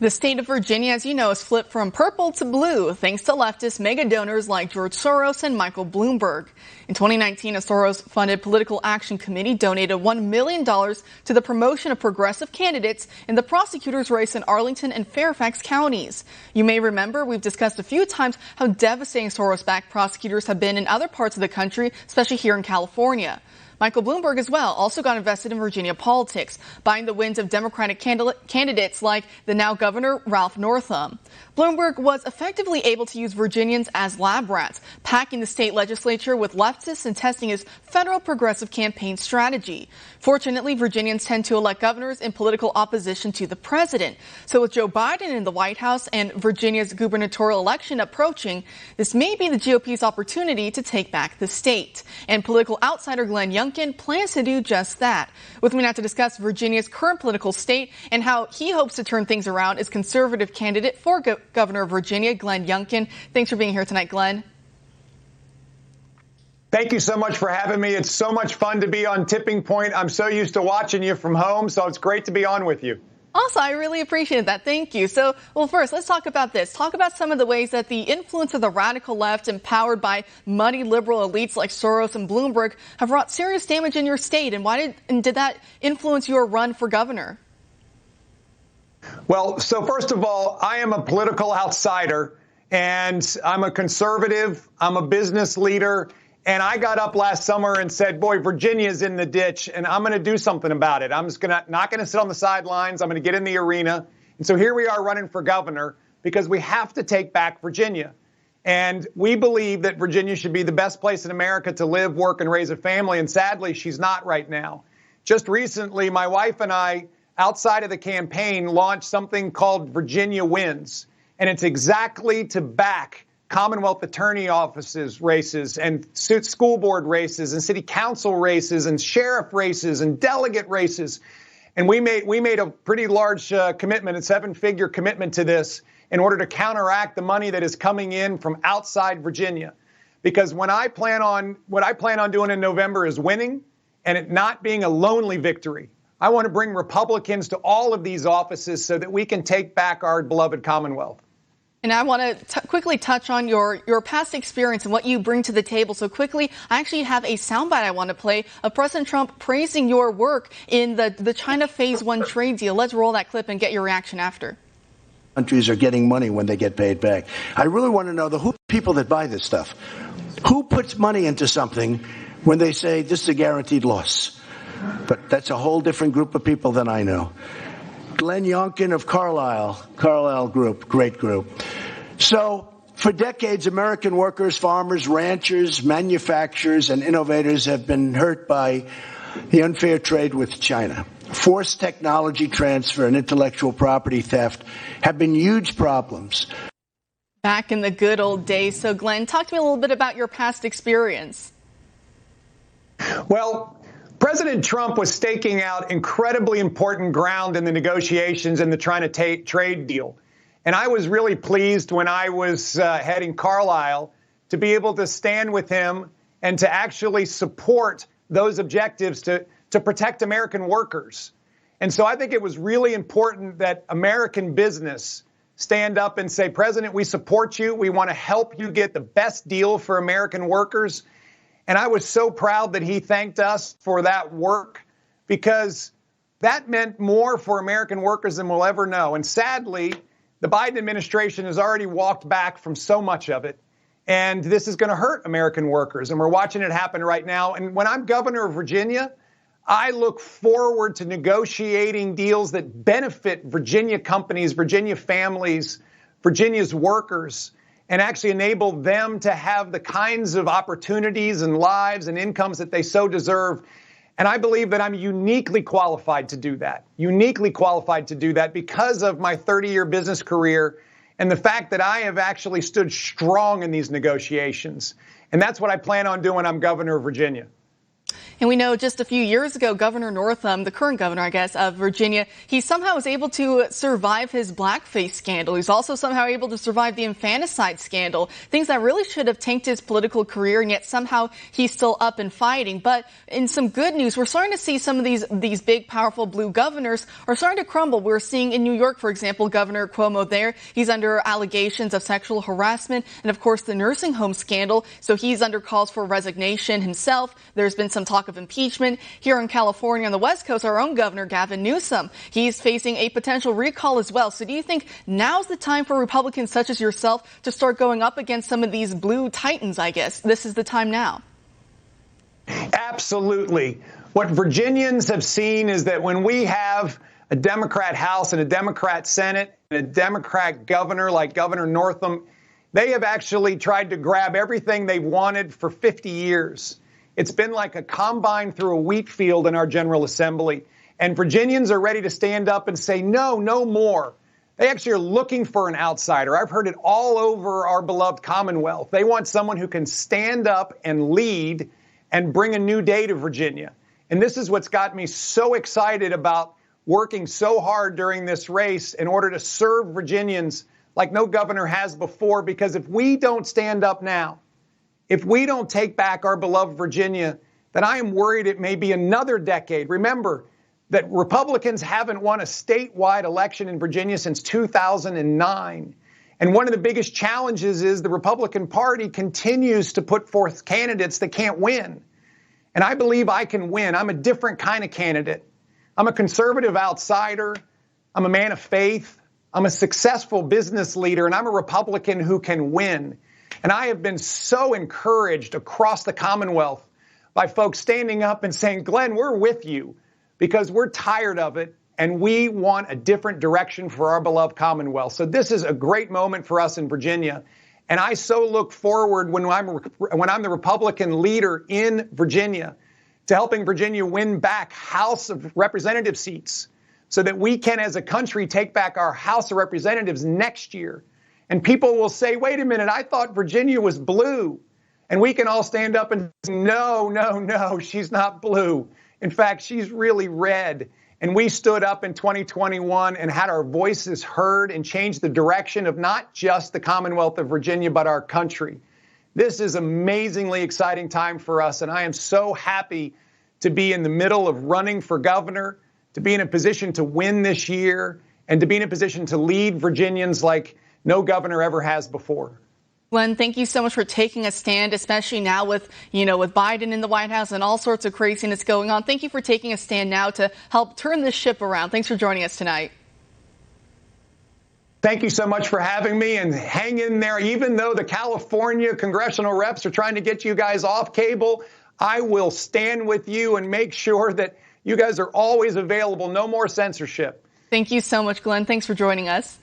The state of Virginia, as you know, has flipped from purple to blue thanks to leftist mega donors like George Soros and Michael Bloomberg. In 2019, a Soros-funded political action committee donated $1 million to the promotion of progressive candidates in the prosecutor's race in Arlington and Fairfax counties. You may remember we've discussed a few times how devastating Soros-backed prosecutors have been in other parts of the country, especially here in California. Michael Bloomberg as well also got invested in Virginia politics, buying the wins of Democratic candidates like the now Governor Ralph Northam. Bloomberg was effectively able to use Virginians as lab rats, packing the state legislature with leftists and testing his federal progressive campaign strategy. Fortunately, Virginians tend to elect governors in political opposition to the president. So with Joe Biden in the White House and Virginia's gubernatorial election approaching, this may be the GOP's opportunity to take back the state. And political outsider Glenn Youngkin plans to do just that. With me now to discuss Virginia's current political state and how he hopes to turn things around is conservative candidate for Governor of Virginia, Glenn Youngkin. Thanks for being here tonight, Glenn. Thank you so much for having me. It's so much fun to be on Tipping Point. I'm so used to watching you from home, so it's great to be on with you. Also, I really appreciate that. Thank you. So, well, first, let's talk about this. Talk about some of the ways that the influence of the radical left, empowered by muddy liberal elites like Soros and Bloomberg, have wrought serious damage in your state. And why did that influence your run for governor? Well, so first of all, I am a political outsider, and I'm a conservative. I'm a business leader. And I got up last summer and said, boy, Virginia's in the ditch, and I'm going to do something about it. I'm just not going to sit on the sidelines. I'm going to get in the arena. And so here we are running for governor because we have to take back Virginia. And we believe that Virginia should be the best place in America to live, work, and raise a family. And sadly, she's not right now. Just recently, my wife and I, outside of the campaign, launched something called Virginia Wins. And it's exactly to back Commonwealth attorney offices races and school board races and city council races and sheriff races and delegate races. And we made a pretty large commitment, a 7-figure commitment to this in order to counteract the money that is coming in from outside Virginia. Because what I plan on doing in November is winning and it not being a lonely victory. I want to bring Republicans to all of these offices so that we can take back our beloved Commonwealth. And I want to quickly touch on your past experience and what you bring to the table. So quickly, I actually have a soundbite I want to play of President Trump praising your work in the China Phase 1 trade deal. Let's roll that clip and get your reaction after. Countries are getting money when they get paid back. I really want to know who people that buy this stuff. Who puts money into something when they say this is a guaranteed loss? But that's a whole different group of people than I know. Glenn Youngkin of Carlyle Group, great group. So for decades, American workers, farmers, ranchers, manufacturers, and innovators have been hurt by the unfair trade with China. Forced technology transfer and intellectual property theft have been huge problems. Back in the good old days. So, Glenn, talk to me a little bit about your past experience. Well, President Trump was staking out incredibly important ground in the negotiations in the China trade deal. And I was really pleased when I was heading Carlisle to be able to stand with him and to actually support those objectives to protect American workers. And so I think it was really important that American business stand up and say, President, we support you. We want to help you get the best deal for American workers. And I was so proud that he thanked us for that work because that meant more for American workers than we'll ever know. And sadly, the Biden administration has already walked back from so much of it. And this is going to hurt American workers. And we're watching it happen right now. And when I'm governor of Virginia, I look forward to negotiating deals that benefit Virginia companies, Virginia families, Virginia's workers, and actually enable them to have the kinds of opportunities and lives and incomes that they so deserve. And I believe that I'm uniquely qualified to do that because of my 30-year business career and the fact that I have actually stood strong in these negotiations. And that's what I plan on doing when I'm governor of Virginia. And we know just a few years ago, Governor Northam, the current governor, I guess, of Virginia, he somehow was able to survive his blackface scandal. He's also somehow able to survive the infanticide scandal, things that really should have tanked his political career, and yet somehow he's still up and fighting. But in some good news, we're starting to see some of these big, powerful blue governors are starting to crumble. We're seeing in New York, for example, Governor Cuomo there. He's under allegations of sexual harassment and, of course, the nursing home scandal. So he's under calls for resignation himself. There's been some talk of impeachment. Here in California on the West Coast, our own Governor Gavin Newsom, he's facing a potential recall as well. So do you think now's the time for Republicans such as yourself to start going up against some of these blue titans, I guess? This is the time now. Absolutely. What Virginians have seen is that when we have a Democrat House and a Democrat Senate and a Democrat governor like Governor Northam, they have actually tried to grab everything they've wanted for 50 years. It's been like a combine through a wheat field in our General Assembly. And Virginians are ready to stand up and say, no, no more. They actually are looking for an outsider. I've heard it all over our beloved Commonwealth. They want someone who can stand up and lead and bring a new day to Virginia. And this is what's got me so excited about working so hard during this race in order to serve Virginians like no governor has before. Because if we don't stand up now, if we don't take back our beloved Virginia, then I am worried it may be another decade. Remember that Republicans haven't won a statewide election in Virginia since 2009. And one of the biggest challenges is the Republican Party continues to put forth candidates that can't win. And I believe I can win. I'm a different kind of candidate. I'm a conservative outsider. I'm a man of faith. I'm a successful business leader, and I'm a Republican who can win. And I have been so encouraged across the Commonwealth by folks standing up and saying, Glenn, we're with you because we're tired of it and we want a different direction for our beloved Commonwealth. So this is a great moment for us in Virginia. And I so look forward when I'm the Republican leader in Virginia to helping Virginia win back House of Representative seats so that we can, as a country, take back our House of Representatives next year. And people will say, wait a minute, I thought Virginia was blue. And we can all stand up and say, no, no, no, she's not blue. In fact, she's really red. And we stood up in 2021 and had our voices heard and changed the direction of not just the Commonwealth of Virginia, but our country. This is an amazingly exciting time for us. And I am so happy to be in the middle of running for governor, to be in a position to win this year, and to be in a position to lead Virginians like no governor ever has before. Glenn, thank you so much for taking a stand, especially now with Biden in the White House and all sorts of craziness going on. Thank you for taking a stand now to help turn this ship around. Thanks for joining us tonight. Thank you so much for having me, and hang in there. Even though the California congressional reps are trying to get you guys off cable, I will stand with you and make sure that you guys are always available. No more censorship. Thank you so much, Glenn. Thanks for joining us.